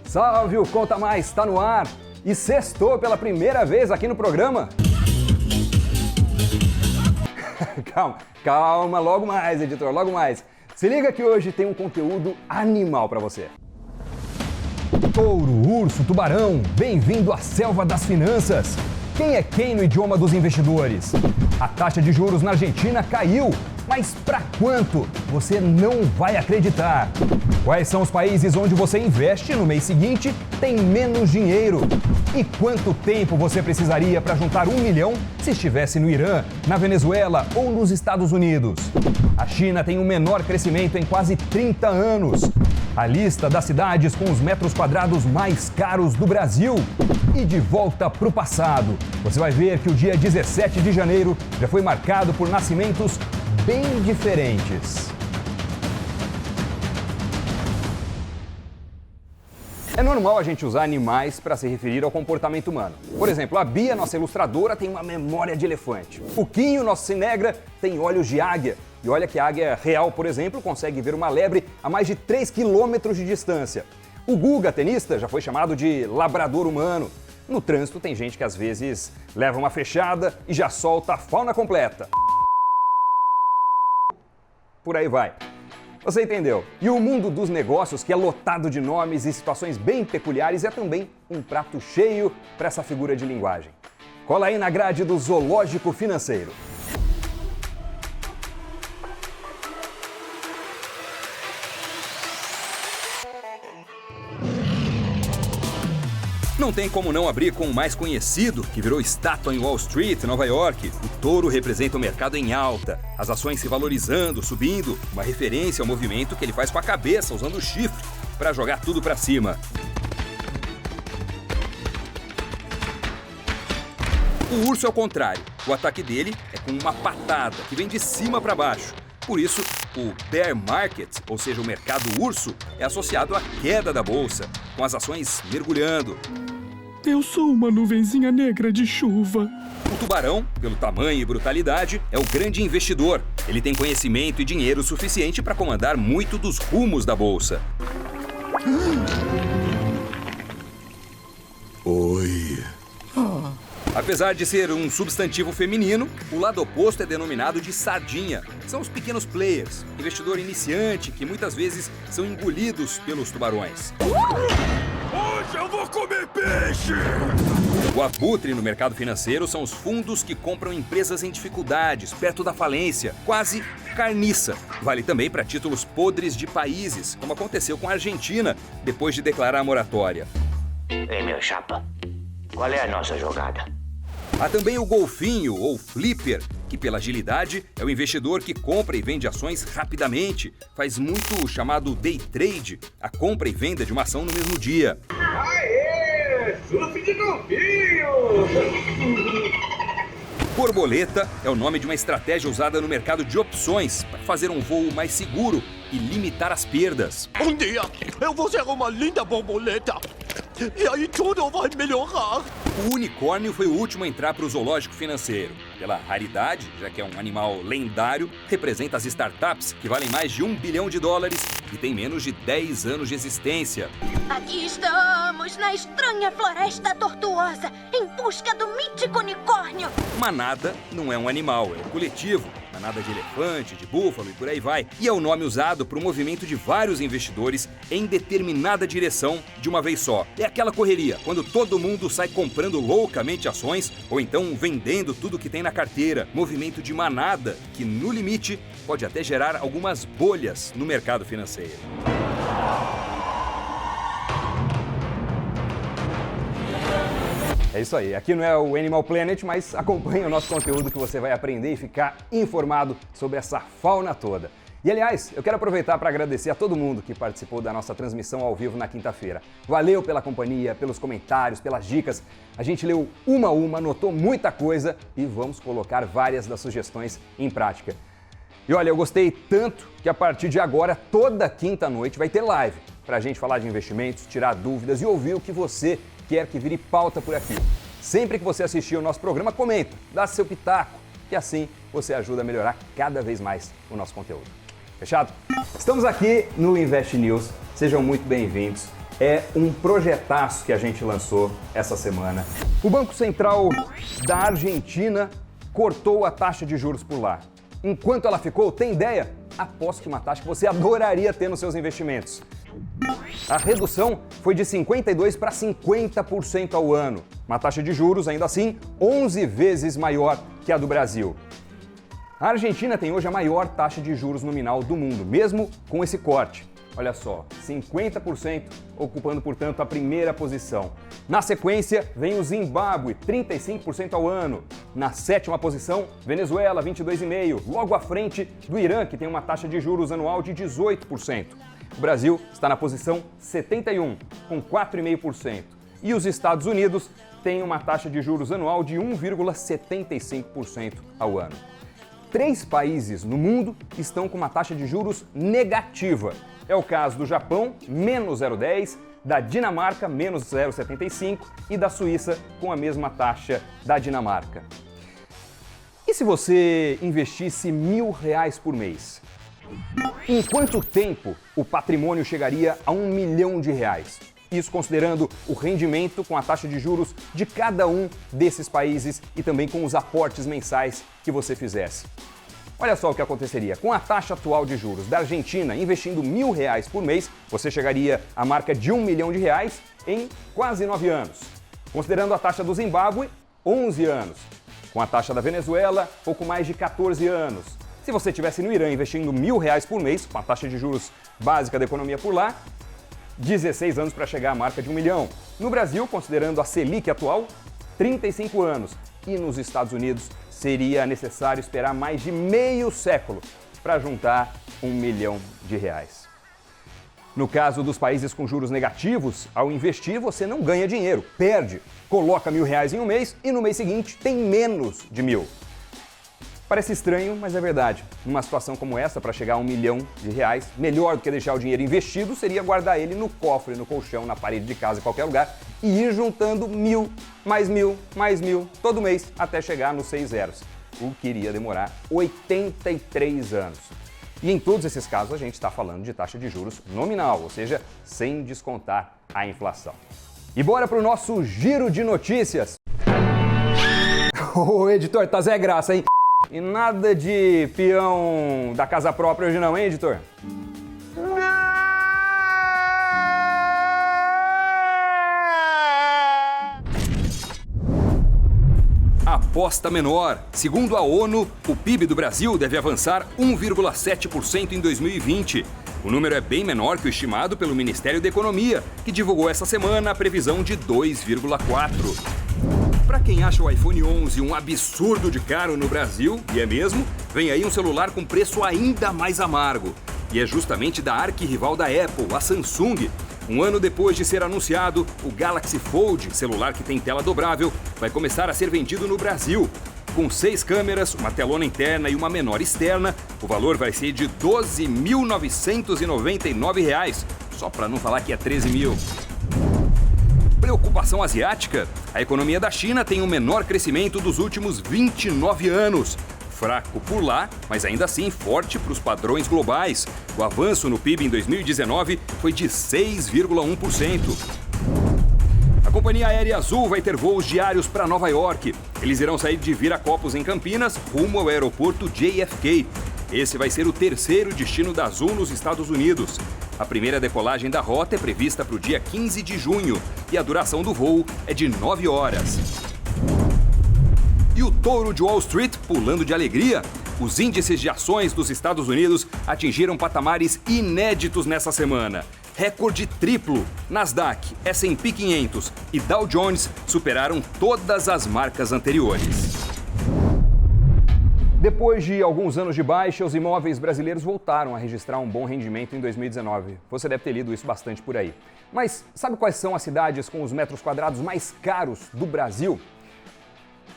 Salve, o Conta Mais está no ar e sextou pela primeira vez aqui no programa. Calma, logo mais, editor, logo mais. Se liga que hoje tem um conteúdo animal para você. Touro, urso, tubarão, bem-vindo à selva das finanças. Quem é quem no idioma dos investidores? A taxa de juros na Argentina caiu, mas para quanto? Você não vai acreditar. Quais são os países onde você investe no mês seguinte tem menos dinheiro? E quanto tempo você precisaria para juntar 1 milhão se estivesse no Irã, na Venezuela ou nos Estados Unidos? A China tem o menor crescimento em quase 30 anos. A lista das cidades com os metros quadrados mais caros do Brasil. E de volta para o passado, você vai ver que o dia 17 de janeiro já foi marcado por nascimentos bem diferentes. É normal a gente usar animais para se referir ao comportamento humano. Por exemplo, a Bia, nossa ilustradora, tem uma memória de elefante. O Quinho, nosso cinegra, tem olhos de águia. E olha que a águia real, por exemplo, consegue ver uma lebre a mais de 3 quilômetros de distância. O Guga, tenista, já foi chamado de labrador humano. No trânsito tem gente que às vezes leva uma fechada e já solta a fauna completa. Por aí vai. Você entendeu? E o mundo dos negócios, que é lotado de nomes e situações bem peculiares, é também um prato cheio para essa figura de linguagem. Cola aí na grade do Zoológico Financeiro. Não tem como não abrir com o mais conhecido, que virou estátua em Wall Street, Nova York. O touro representa o mercado em alta, as ações se valorizando, subindo, uma referência ao movimento que ele faz com a cabeça, usando o chifre, para jogar tudo para cima. O urso é o contrário. O ataque dele é com uma patada, que vem de cima para baixo. Por isso, o bear market, ou seja, o mercado urso, é associado à queda da bolsa, com as ações mergulhando. Eu sou uma nuvenzinha negra de chuva. O tubarão, pelo tamanho e brutalidade, é o grande investidor. Ele tem conhecimento e dinheiro suficiente para comandar muito dos rumos da bolsa. Oi. Apesar de ser um substantivo feminino, o lado oposto é denominado de sardinha. São os pequenos players, investidor iniciante que muitas vezes são engolidos pelos tubarões. Hoje eu vou comer peixe! O abutre no mercado financeiro são os fundos que compram empresas em dificuldades, perto da falência, quase carniça. Vale também para títulos podres de países, como aconteceu com a Argentina, depois de declarar a moratória. Ei, meu chapa, qual é a nossa jogada? Há também o golfinho, ou flipper, que pela agilidade é o investidor que compra e vende ações rapidamente. Faz muito o chamado day trade, a compra e venda de uma ação no mesmo dia. Aê! Surf de golfinho! Borboleta é o nome de uma estratégia usada no mercado de opções para fazer um voo mais seguro e limitar as perdas. Um dia eu vou ser uma linda borboleta. E aí tudo vai melhorar. O unicórnio foi o último a entrar para o zoológico financeiro. Pela raridade, já que é um animal lendário, representa as startups que valem mais de $1 bilhão e tem menos de 10 anos de existência. Aqui estamos, na estranha floresta tortuosa, em busca do mítico unicórnio. Manada não é um animal, é um coletivo. Manada de elefante, de búfalo e por aí vai. E é o nome usado para um movimento de vários investidores em determinada direção de uma vez só. É aquela correria, quando todo mundo sai comprando loucamente ações ou então vendendo tudo que tem na carteira. Movimento de manada que, no limite, pode até gerar algumas bolhas no mercado financeiro. É isso aí, aqui não é o Animal Planet, mas acompanhe o nosso conteúdo que você vai aprender e ficar informado sobre essa fauna toda. E aliás, eu quero aproveitar para agradecer a todo mundo que participou da nossa transmissão ao vivo na quinta-feira. Valeu pela companhia, pelos comentários, pelas dicas. A gente leu uma a uma, anotou muita coisa e vamos colocar várias das sugestões em prática. E olha, eu gostei tanto que a partir de agora, toda quinta-noite vai ter live para a gente falar de investimentos, tirar dúvidas e ouvir o que você quer que vire pauta por aqui. Sempre que você assistir o nosso programa, comenta, dá seu pitaco, que assim você ajuda a melhorar cada vez mais o nosso conteúdo. Fechado? Estamos aqui no Invest News, sejam muito bem-vindos. é um projetaço que a gente lançou essa semana. O Banco Central da Argentina cortou a taxa de juros por lá. Enquanto ela ficou, tem ideia? Aposto que uma taxa que você adoraria ter nos seus investimentos. A redução foi de 52% para 50% ao ano. Uma taxa de juros, ainda assim, 11 vezes maior que a do Brasil. A Argentina tem hoje a maior taxa de juros nominal do mundo, mesmo com esse corte. Olha só, 50%, ocupando, portanto, a primeira posição. Na sequência, vem o Zimbábue, 35% ao ano. Na sétima posição, Venezuela, 22,5%. Logo à frente do Irã, que tem uma taxa de juros anual de 18%. O Brasil está na posição 71, com 4,5%. E os Estados Unidos têm uma taxa de juros anual de 1,75% ao ano. 3 países no mundo estão com uma taxa de juros negativa. É o caso do Japão, menos 0,10%, da Dinamarca, menos 0,75% e da Suíça, com a mesma taxa da Dinamarca. E se você investisse R$1.000 por mês? Em quanto tempo o patrimônio chegaria a R$1 milhão? Isso considerando o rendimento com a taxa de juros de cada um desses países e também com os aportes mensais que você fizesse. Olha só o que aconteceria. Com a taxa atual de juros da Argentina, investindo R$1.000 por mês, você chegaria à marca de R$1 milhão em quase 9 anos. Considerando a taxa do Zimbábue, 11 anos. Com a taxa da Venezuela, pouco mais de 14 anos. Se você estivesse no Irã investindo R$1.000 por mês, com a taxa de juros básica da economia por lá, 16 anos para chegar à marca de R$1 milhão. No Brasil, considerando a Selic atual, 35 anos. E nos Estados Unidos, seria necessário esperar mais de meio século para juntar R$1 milhão. No caso dos países com juros negativos, ao investir você não ganha dinheiro, perde. Coloca R$1.000 em um mês e no mês seguinte tem menos de 1.000. Parece estranho, mas é verdade. Numa situação como essa, para chegar a R$1 milhão, melhor do que deixar o dinheiro investido seria guardar ele no cofre, no colchão, na parede de casa, em qualquer lugar, e ir juntando 1.000, mais 1.000, mais 1.000, todo mês, até chegar nos 6 zeros, o que iria demorar 83 anos. E em todos esses casos a gente está falando de taxa de juros nominal, ou seja, sem descontar a inflação. E bora para o nosso giro de notícias. Ô editor, tá Zé Graça, hein? E nada de peão da casa própria hoje não, hein, editor? Aposta menor. Segundo a ONU, o PIB do Brasil deve avançar 1,7% em 2020. O número é bem menor que o estimado pelo Ministério da Economia, que divulgou essa semana a previsão de 2,4%. Para quem acha o iPhone 11 um absurdo de caro no Brasil, e é mesmo, vem aí um celular com preço ainda mais amargo. E é justamente da arquirrival da Apple, a Samsung. Um ano depois de ser anunciado, o Galaxy Fold, celular que tem tela dobrável, vai começar a ser vendido no Brasil. Com 6 câmeras, uma telona interna e uma menor externa, o valor vai ser de R$ 12.999, só para não falar que é 13 mil. Preocupação asiática? A economia da China tem o menor crescimento dos últimos 29 anos. Fraco por lá, mas ainda assim forte para os padrões globais. O avanço no PIB em 2019 foi de 6,1%. A companhia aérea Azul vai ter voos diários para Nova York. Eles irão sair de Viracopos, em Campinas, rumo ao aeroporto JFK. Esse vai ser o terceiro destino da Azul nos Estados Unidos. A primeira decolagem da rota é prevista para o dia 15 de junho e a duração do voo é de 9 horas. E o touro de Wall Street pulando de alegria? Os índices de ações dos Estados Unidos atingiram patamares inéditos nessa semana. Recorde triplo. Nasdaq, S&P 500 e Dow Jones superaram todas as marcas anteriores. Depois de alguns anos de baixa, os imóveis brasileiros voltaram a registrar um bom rendimento em 2019. Você deve ter lido isso bastante por aí. Mas sabe quais são as cidades com os metros quadrados mais caros do Brasil?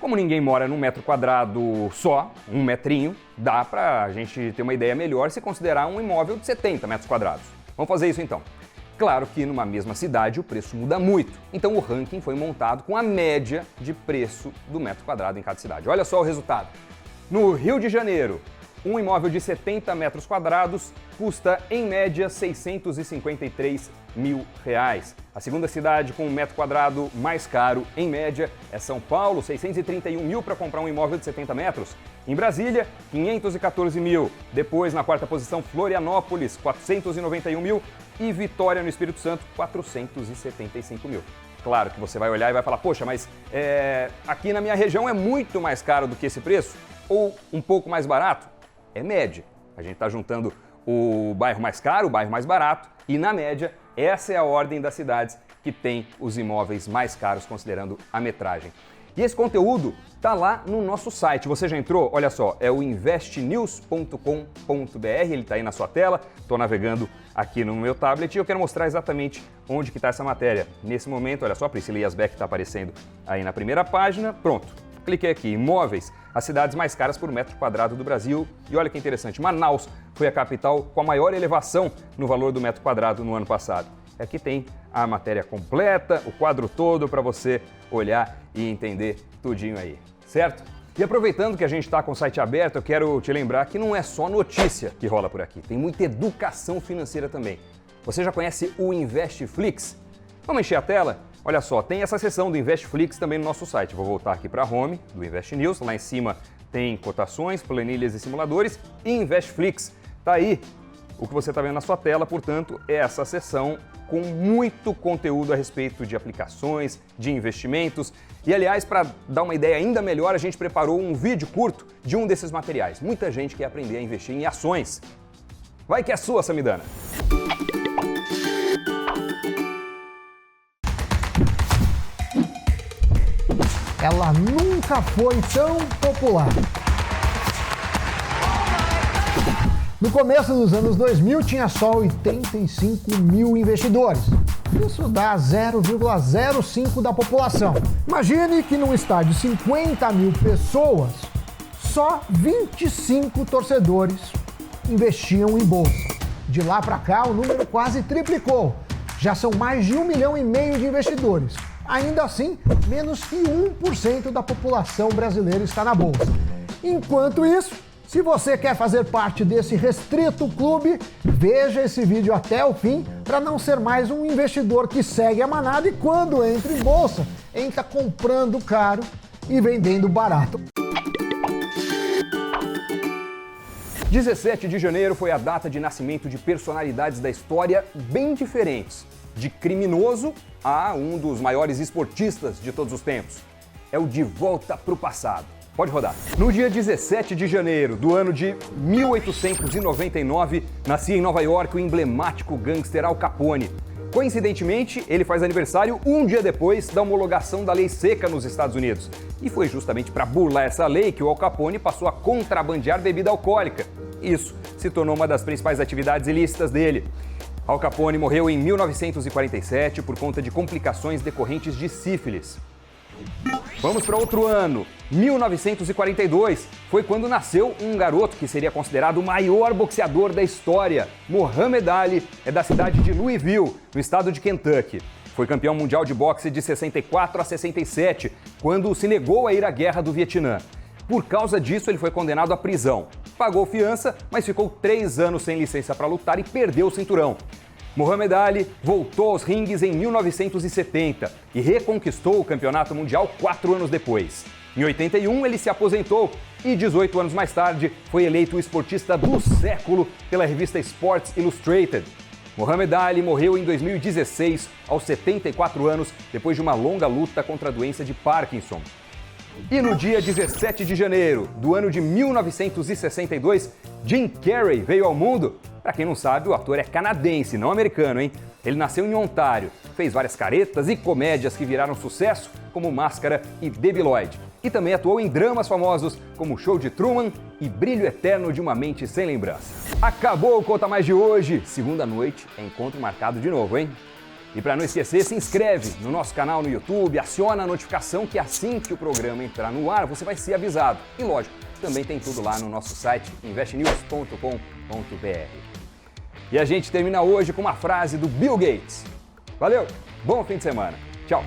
Como ninguém mora num metro quadrado só, um metrinho, dá pra gente ter uma ideia melhor se considerar um imóvel de 70 metros quadrados. Vamos fazer isso então. Claro que numa mesma cidade o preço muda muito, então o ranking foi montado com a média de preço do metro quadrado em cada cidade. Olha só o resultado. No Rio de Janeiro, Um imóvel de 70 metros quadrados custa, em média, R$ 653 mil. A segunda cidade com um metro quadrado mais caro, em média, é São Paulo, 631 mil para comprar um imóvel de 70 metros. Em Brasília, 514 mil. Depois, na quarta posição, Florianópolis, 491 mil. E Vitória, no Espírito Santo, 475 mil. Claro que você vai olhar e vai falar, poxa, mas aqui na minha região é muito mais caro do que esse preço? Ou um pouco mais barato? É média. A gente está juntando o bairro mais caro, o bairro mais barato, e na média, essa é a ordem das cidades que tem os imóveis mais caros, considerando a metragem. E esse conteúdo está lá no nosso site. Você já entrou? Olha só, é o investnews.com.br, ele está aí na sua tela. Estou navegando aqui no meu tablet e eu quero mostrar exatamente onde que está essa matéria. Nesse momento, olha só, a Priscila Yasbeck está aparecendo aí na primeira página. Pronto, cliquei aqui, imóveis, as cidades mais caras por metro quadrado do Brasil. E olha que interessante, Manaus foi a capital com a maior elevação no valor do metro quadrado no ano passado. Aqui tem a matéria completa, o quadro todo para você olhar e entender tudinho aí, certo? E aproveitando que a gente está com o site aberto, eu quero te lembrar que não é só notícia que rola por aqui, tem muita educação financeira também. Você já conhece o Investflix? Vamos encher a tela? Olha só, tem essa seção do Investflix também no nosso site. Vou voltar aqui para a home do Invest News, lá em cima tem cotações, planilhas e simuladores e Investflix. Tá aí o que você está vendo na sua tela, portanto, é essa seção com muito conteúdo a respeito de aplicações, de investimentos. E, aliás, para dar uma ideia ainda melhor, a gente preparou um vídeo curto de um desses materiais. Muita gente quer aprender a investir em ações. Vai que é sua, Samidana! Ela nunca foi tão popular. No começo dos anos 2000, tinha só 85 mil investidores. Isso dá 0,05% da população. Imagine que num estádio de 50 mil pessoas, só 25 torcedores investiam em bolsa. De lá para cá, o número quase triplicou. Já são mais de 1,5 milhão de investidores. Ainda assim, menos que 1% da população brasileira está na bolsa. Enquanto isso, se você quer fazer parte desse restrito clube, veja esse vídeo até o fim para não ser mais um investidor que segue a manada e quando entra em bolsa, entra comprando caro e vendendo barato. 17 de janeiro foi a data de nascimento de personalidades da história bem diferentes. De criminoso a um dos maiores esportistas de todos os tempos. É o De Volta pro Passado. Pode rodar. No dia 17 de janeiro do ano de 1899, nascia em Nova York o emblemático gangster Al Capone. Coincidentemente, ele faz aniversário um dia depois da homologação da lei seca nos Estados Unidos. E foi justamente para burlar essa lei que o Al Capone passou a contrabandear bebida alcoólica. Isso se tornou uma das principais atividades ilícitas dele. Al Capone morreu em 1947 por conta de complicações decorrentes de sífilis. Vamos para outro ano, 1942, foi quando nasceu um garoto que seria considerado o maior boxeador da história. Muhammad Ali é da cidade de Louisville, no estado de Kentucky. Foi campeão mundial de boxe de 64 a 67, quando se negou a ir à guerra do Vietnã. Por causa disso, ele foi condenado à prisão. Pagou fiança, mas ficou 3 anos sem licença para lutar e perdeu o cinturão. Muhammad Ali voltou aos ringues em 1970 e reconquistou o campeonato mundial 4 anos depois. Em 81, ele se aposentou e 18 anos mais tarde foi eleito o esportista do século pela revista Sports Illustrated. Muhammad Ali morreu em 2016, aos 74 anos, depois de uma longa luta contra a doença de Parkinson. E no dia 17 de janeiro do ano de 1962, Jim Carrey veio ao mundo. Para quem não sabe, o ator é canadense, não americano, hein? Ele nasceu em Ontário, fez várias caretas e comédias que viraram sucesso, como Máscara e Debi Lloyd. E também atuou em dramas famosos como Show de Truman e Brilho Eterno de uma Mente Sem Lembrança. Acabou o Conta Mais de hoje. Segunda noite é encontro marcado de novo, hein? E para não esquecer, se inscreve no nosso canal no YouTube, aciona a notificação que assim que o programa entrar no ar, você vai ser avisado. E lógico, também tem tudo lá no nosso site, investnews.com.br. E a gente termina hoje com uma frase do Bill Gates. Valeu, bom fim de semana. Tchau.